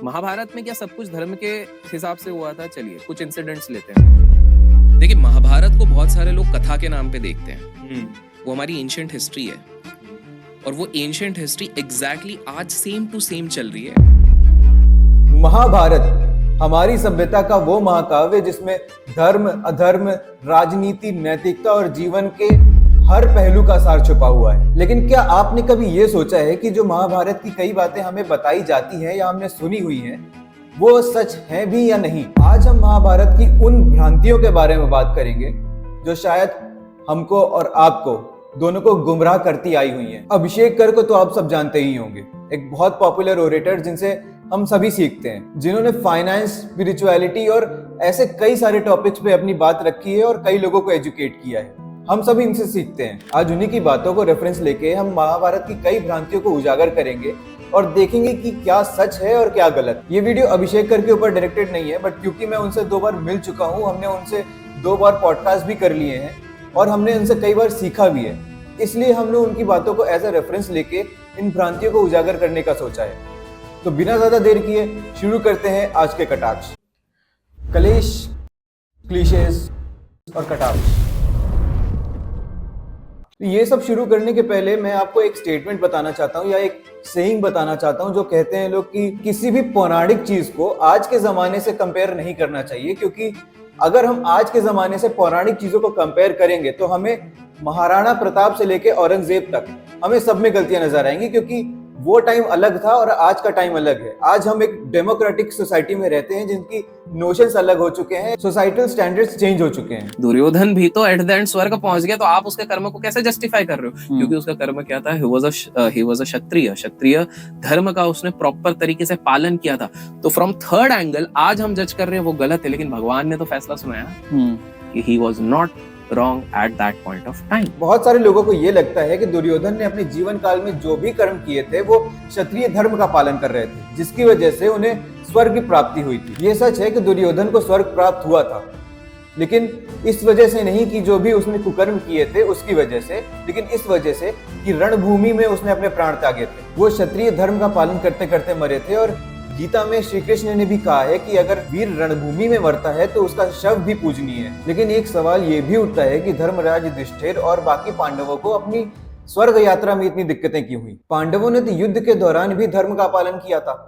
महाभारत में क्या सब कुछ धर्म के हिसाब से हुआ था? चलिए कुछ इंसिडेंट्स लेते हैं। देखिए, महाभारत को बहुत सारे लोग कथा के नाम पे देखते हैं। वो हमारी एंशिएंट हिस्ट्री है और वो एंशिएंट हिस्ट्री एग्जैक्टली आज सेम टू सेम चल रही है। महाभारत हमारी सभ्यता का वो महाकाव्य जिसमें धर्म, अधर्म, राजनीति, नैतिकता और जीवन के हर पहलू का सार छुपा हुआ है। लेकिन क्या आपने कभी ये सोचा है कि जो महाभारत की कई बातें हमें बताई जाती हैं या हमने सुनी हुई हैं, वो सच है भी या नहीं? आज हम महाभारत की उन भ्रांतियों के बारे में बात करेंगे जो शायद हमको और आपको दोनों को गुमराह करती आई हुई हैं। अभिषेक कर को तो आप सब जानते ही होंगे, एक बहुत पॉपुलर ओरेटर जिनसे हम सभी सीखते हैं, जिन्होंने फाइनेंस, स्पिरिचुअलिटी और ऐसे कई सारे टॉपिक्स पे अपनी बात रखी है और कई लोगों को एजुकेट किया है। हम सभी इनसे सीखते हैं। आज उन्हीं की बातों को रेफरेंस लेके हम महाभारत की कई भ्रांतियों को उजागर करेंगे और देखेंगे कि क्या सच है और क्या गलत। ये वीडियो अभिषेक कर के ऊपर डायरेक्टेड नहीं है, बट क्योंकि मैं उनसे 2 बार मिल चुका हूँ, हमने उनसे 2 बार पॉडकास्ट भी कर लिए हैं और हमने उनसे कई बार सीखा भी है, इसलिए हमने उनकी बातों को एज अ रेफरेंस लेके इन भ्रांतियों को उजागर करने का सोचा है। तो बिना ज्यादा देर किए शुरू करते हैं आज के कटाक्ष। कलेश, क्लीशेस और कटाक्ष। तो ये सब शुरू करने के पहले मैं आपको एक स्टेटमेंट बताना चाहता हूँ या एक सेइंग बताना चाहता हूँ जो कहते हैं लोग कि किसी भी पौराणिक चीज को आज के जमाने से कंपेयर नहीं करना चाहिए, क्योंकि अगर हम आज के जमाने से पौराणिक चीजों को कंपेयर करेंगे तो हमें महाराणा प्रताप से लेके औरंगजेब तक हमें सब में गलतियां नजर आएंगी, क्योंकि वो टाइम अलग था और आज का टाइम अलग है। आज हम एक डेमोक्रेटिक सोसाइटी में रहते हैं जिनकी नोशंस अलग हो चुके हैं, सोसाइटल स्टैंडर्ड्स चेंज हो चुके हैं। दुर्योधन भी तो एट द एंड स्वर्ग पहुंच गया, तो आप उसके कर्म को कैसे जस्टिफाई कर रहे हो? क्योंकि उसका कर्म क्या था? ही वाज अ क्षत्रिय धर्म का उसने प्रॉपर तरीके से पालन किया था। तो फ्रॉम थर्ड एंगल आज हम जज कर रहे हैं वो गलत है, लेकिन भगवान ने तो फैसला सुनाया कि he was not wrong at that point of time। बहुत सारे लोगों को ये लगता है कि दुर्योधन ने अपने जीवन काल में जो भी कर्म किए थे वो क्षत्रिय धर्म का पालन कर रहे थे, जिसकी वजह से उन्हें स्वर्ग की प्राप्ति हुई थी। ये सच है कि दुर्योधन को स्वर्ग प्राप्त हुआ था, लेकिन इस वजह से नहीं कि जो भी उसने कुकर्म किए थे उसकी वजह से, लेकिन इस वजह से कि रणभूमि में उसने अपने प्राण त्यागे थे। वो क्षत्रिय धर्म का पालन करते करते मरे थे और गीता में श्री कृष्ण ने भी कहा है कि अगर वीर रणभूमि में मरता है तो उसका शव भी पूजनीय है। लेकिन एक सवाल ये भी उठता है कि धर्मराज युधिष्ठिर और बाकी पांडवों को अपनी स्वर्ग यात्रा में इतनी दिक्कतें क्यों हुई? पांडवों ने तो युद्ध के दौरान भी धर्म का पालन किया था,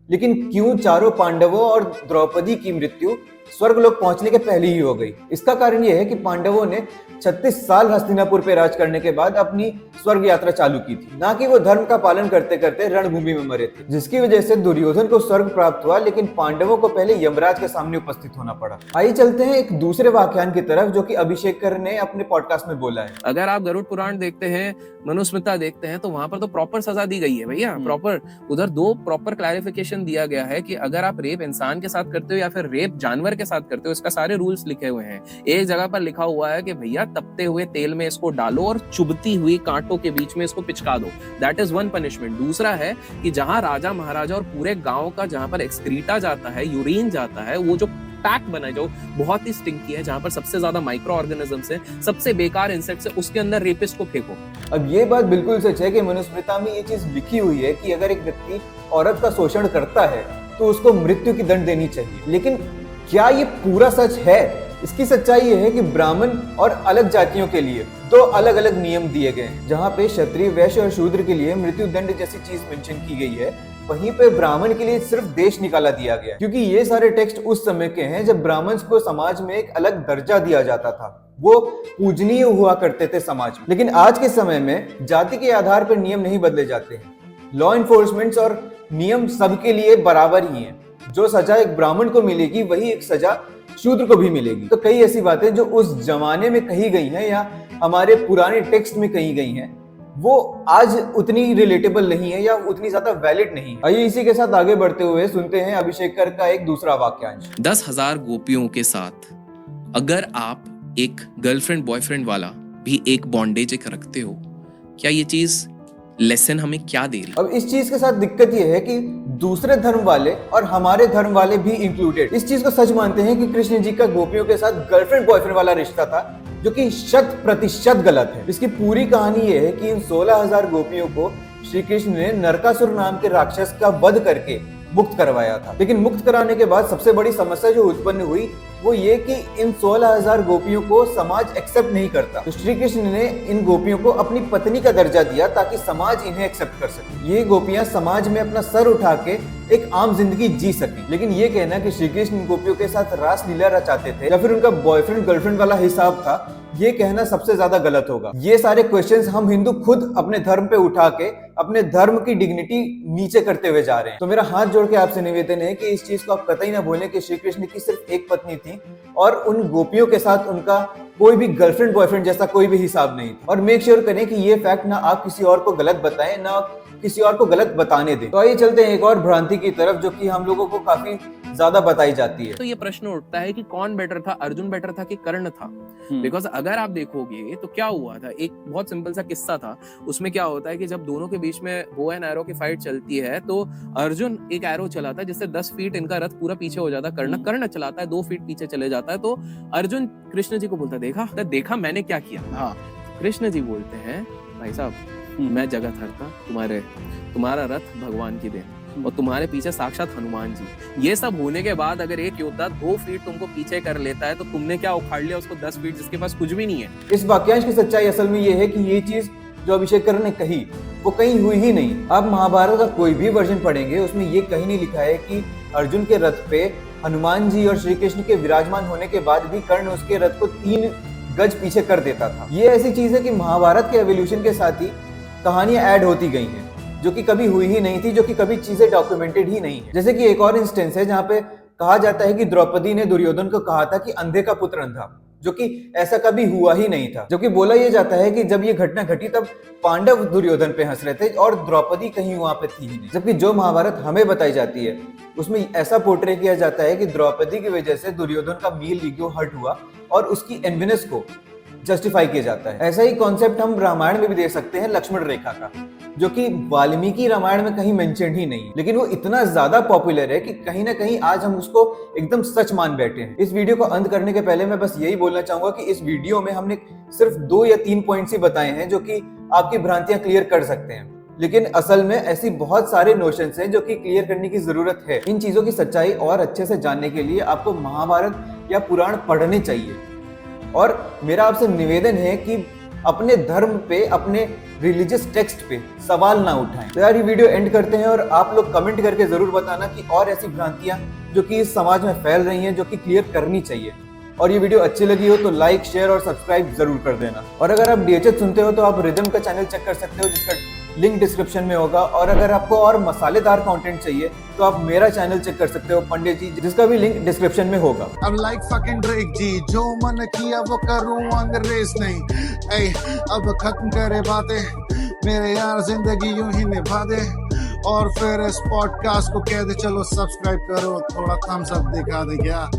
लेकिन क्यों चारों पांडवों और द्रौपदी की मृत्यु स्वर्गलोक पहुंचने के पहले ही हो गई? इसका कारण यह है कि पांडवों ने 36 साल हस्तिनापुर पे राज करने के बाद अपनी स्वर्ग यात्रा चालू की थी, ना कि वो धर्म का पालन करते करते रणभूमि में मरे थे, जिसकी वजह से दुर्योधन को स्वर्ग प्राप्त हुआ, लेकिन पांडवों को पहले यमराज के सामने उपस्थित होना पड़ा। आइए चलते हैं एक दूसरे व्याख्यान की तरफ जो कि अभिषेक कर ने अपने पॉडकास्ट में बोला है। अगर आप गरुड़ पुराण देखते हैं, मनुस्मृता देखते हैं, तो वहां पर तो प्रॉपर सजा दी गई है भैया, प्रॉपर। उधर 2 प्रॉपर क्लैरिफिकेशन दिया गया है कि अगर आप रेप इंसान के साथ करते हो या फिर रेप जानवर के साथ करते हो, इसका सारे रूल्स लिखे हुए हैं। एक जगह पर लिखा हुआ है कि भैया तपते हुए तेल में इसको डालो और चुभती हुई कांटों के बीच में इसको पिचका दो, दैट इज वन पनिशमेंट। दूसरा है कि जहां राजा महाराजा और पूरे गांव का जहां पर एक्सक्रीटा जाता है, यूरिन जाता है, वो जो पैक बना है जो बहुत ही स्टिंकी है, जहां पर सबसे ज्यादा माइक्रो ऑर्गेनिजम्स है, सबसे बेकार इंसेक्ट्स है, उसके अंदर रेपिस्ट को फेंको। अब ये बात बिल्कुल सच है कि मनुस्मृता में ये चीज लिखी हुई है कि अगर एक व्यक्ति औरत का शोषण करता है तो उसको मृत्यु की दंड देनी चाहिए। लेकिन क्या ये पूरा सच है? इसकी सच्चाई ये है कि ब्राह्मण और अलग जातियों के लिए 2 अलग अलग नियम दिए गए हैं। जहाँ पे क्षत्रिय, वैश्य और शूद्र के लिए मृत्यु दंड जैसी चीज मेंशन की गई है, वहीं पे ब्राह्मण के लिए सिर्फ देश निकाला दिया गया, क्योंकि ये सारे टेक्स्ट उस समय के हैं जब ब्राह्मण को समाज में एक अलग दर्जा दिया जाता था, वो पूजनीय हुआ करते थे समाज में। लेकिन आज के समय में जाति के आधार पर नियम नहीं बदले जाते हैं। लॉ इन्फोर्समेंट और नियम सबके लिए बराबर ही है। जो सजा एक ब्राह्मण को मिलेगी वही एक सजा शूद्र को भी मिलेगी। तो कई ऐसी बातें जो उस जमाने में कही गई हैं या हमारे पुराने टेक्स्ट में कही गई हैं, वो आज उतनी रिलेटेबल नहीं है या उतनी ज्यादा वैलिड नहीं। आइए इसी के साथ आगे बढ़ते हुए सुनते हैं अभिषेक कर का एक दूसरा वाक्यांश। 10,000 गोपियों के साथ अगर आप एक गर्लफ्रेंड बॉयफ्रेंड वाला भी एक बॉन्डेज एक रखते हो, क्या ये चीज लेसन हमें क्या दे रही? अब इस चीज के साथ दिक्कत ये है कि दूसरे धर्म वाले और हमारे धर्म वाले भी इंक्लूडेड इस चीज को सच मानते हैं कि कृष्ण जी का गोपियों के साथ गर्लफ्रेंड बॉयफ्रेंड वाला रिश्ता था, जो कि 100% गलत है। इसकी पूरी कहानी ये है कि इन 16,000 गोपियों को श्री कृष्ण ने नरकासुर नाम के राक्षस का वध करके मुक्त करवाया था। लेकिन मुक्त कराने के बाद सबसे बड़ी समस्या जो उत्पन्न हुई वो ये कि इन 16,000 गोपियों को समाज एक्सेप्ट नहीं करता। तो श्री कृष्ण ने इन गोपियों को अपनी पत्नी का दर्जा दिया ताकि समाज इन्हें एक्सेप्ट कर सके। ये गोपियां समाज में अपना सर उठा के एक आम जिंदगी जी सकें। लेकिन ये कहना कि श्री कृष्ण गोपियों के साथ रास लीला रचाते थे या फिर उनका बॉयफ्रेंड गर्लफ्रेंड वाला हिसाब था, ये कहना सबसे ज्यादा गलत होगा। ये सारे क्वेश्चंस हम हिंदू खुद अपने धर्म पे उठा के अपने धर्म की डिग्निटी नीचे करते हुए जा रहे हैं। तो मेरा हाथ जोड़ के आपसे निवेदन है कि इस चीज को आप कतई ना भूलें कि श्री कृष्ण की सिर्फ एक पत्नी थी और उन गोपियों के साथ उनका कोई भी गर्लफ्रेंड बॉयफ्रेंड जैसा कोई भी हिसाब नहीं था। और मेक श्योर करें कि ये फैक्ट ना आप किसी और को गलत बताएं, ना किसी और को गलत बताने दें। तो आइए चलते हैं एक और भ्रांति की तरफ जो कि हम लोगों को काफी ज्यादा बताई जाती है। तो ये प्रश्न उठता है कि कौन बेटर था, अर्जुन बेटर था कि कर्ण था? बिकॉज अगर आप देखोगे तो क्या हुआ था, एक बहुत सिंपल सा किस्सा था। उसमें क्या होता है कि जब दोनों के बीच में बो एंड एरो की फाइट चलती है तो अर्जुन एक एरो चलाता है जिससे 10 फीट इनका रथ पूरा पीछे हो जाता है। कर्ण चलाता है 2 फीट पीछे चले जाता है। तो अर्जुन कृष्ण जी को बोलता है, देखा मैंने क्या किया। हाँ, कृष्ण जी बोलते हैं, भाई साहब मैं जगत हरता, तुम्हारा रथ भगवान की देन और तुम्हारे पीछे साक्षात हनुमान जी। ये सब होने के बाद अगर एक योद्धा 2 फीट तुमको पीछे कर लेता है तो तुमने क्या उखाड़ लिया उसको 10 फीट जिसके पास कुछ भी नहीं है। इस वाक्यांश की सच्चाई असल में ये है कि ये चीज जो अभिषेक कर्ण ने कही वो कहीं हुई ही नहीं। आप महाभारत का कोई भी वर्जन पढ़ेंगे उसमें ये कहीं नहीं लिखा है कि अर्जुन के रथ पे हनुमान जी और श्री कृष्ण के विराजमान होने के बाद भी कर्ण उसके रथ को 3 गज पीछे कर देता था। ये ऐसी चीज है कि महाभारत के एवोल्यूशन के साथ ही कहानियां ऐड होती गई हैं जो कि कभी हुई ही नहीं थी, जो कि कभी चीजें डॉक्यूमेंटेड ही नहीं है। जैसे कि एक और इंस्टेंस है जहाँ पे कहा जाता है कि द्रौपदी ने दुर्योधन को कहा था कि अंधे का पुत्र अंधा, जो कि ऐसा कभी हुआ ही नहीं था। जो कि बोला यह जाता है कि जब ये घटना घटी तब पांडव दुर्योधन पे हंस रहे थे और द्रौपदी कहीं वहां पे थी ही नहीं। जबकि जो महाभारत हमें बताई जाती है उसमें ऐसा पोर्ट्रे किया जाता है कि द्रौपदी की वजह से दुर्योधन का मील ईगो हर्ट हुआ और उसकी एनविनेस को जस्टिफाई किया जाता है। ऐसा ही कॉन्सेप्ट हम रामायण में भी देख सकते हैं लक्ष्मण रेखा का, जो कि वाल्मीकि रामायण में कहीं मेंशन ही नहीं, लेकिन वो इतना ज्यादा पॉपुलर है कि कहीं ना कहीं आज हम उसको एकदम सच मान बैठे हैं। इस वीडियो को अंत करने के पहले मैं बस यही बोलना चाहूंगा कि इस वीडियो में हमने सिर्फ 2 या 3 पॉइंट्स ही बताए हैं जो कि आपकी भ्रांतियां क्लियर कर सकते हैं, लेकिन असल में ऐसी बहुत सारे नोशंस हैं जो कि क्लियर करने की जरूरत है। इन चीजों की सच्चाई और अच्छे से जानने के लिए आपको महाभारत या पुराण पढ़ने चाहिए। और मेरा आपसे निवेदन है कि अपने धर्म पे, अपने रिलीजियस टेक्स्ट पे सवाल ना उठाएं। तो यार ये वीडियो एंड करते हैं और आप लोग कमेंट करके जरूर बताना कि और ऐसी भ्रांतियां जो कि इस समाज में फैल रही हैं जो कि क्लियर करनी चाहिए। और ये वीडियो अच्छी लगी हो तो लाइक, शेयर और सब्सक्राइब जरूर कर देना। और अगर आप DHH सुनते हो तो आप रिदम का चैनल चेक कर सकते हो जिसका लिंक डिस्क्रिप्शन में होगा। और अगर आपको और मसालेदार कंटेंट चाहिए तो आप मेरा चैनल चेक कर सकते हो पंडित जी, जिसका भी लिंक डिस्क्रिप्शन में होगा। अब लाइक फकिंग ड्रेक जी, जो मन किया वो करूं, अंग्रेज नहीं। ए अब खत्म करे बातें, मेरे यार जिंदगी यूं ही निभा दे। और फिर इस पॉडकास्ट को कह दे चलो सब्सक्राइब करो, थोड़ा थम्स अप दिखा दे क्या।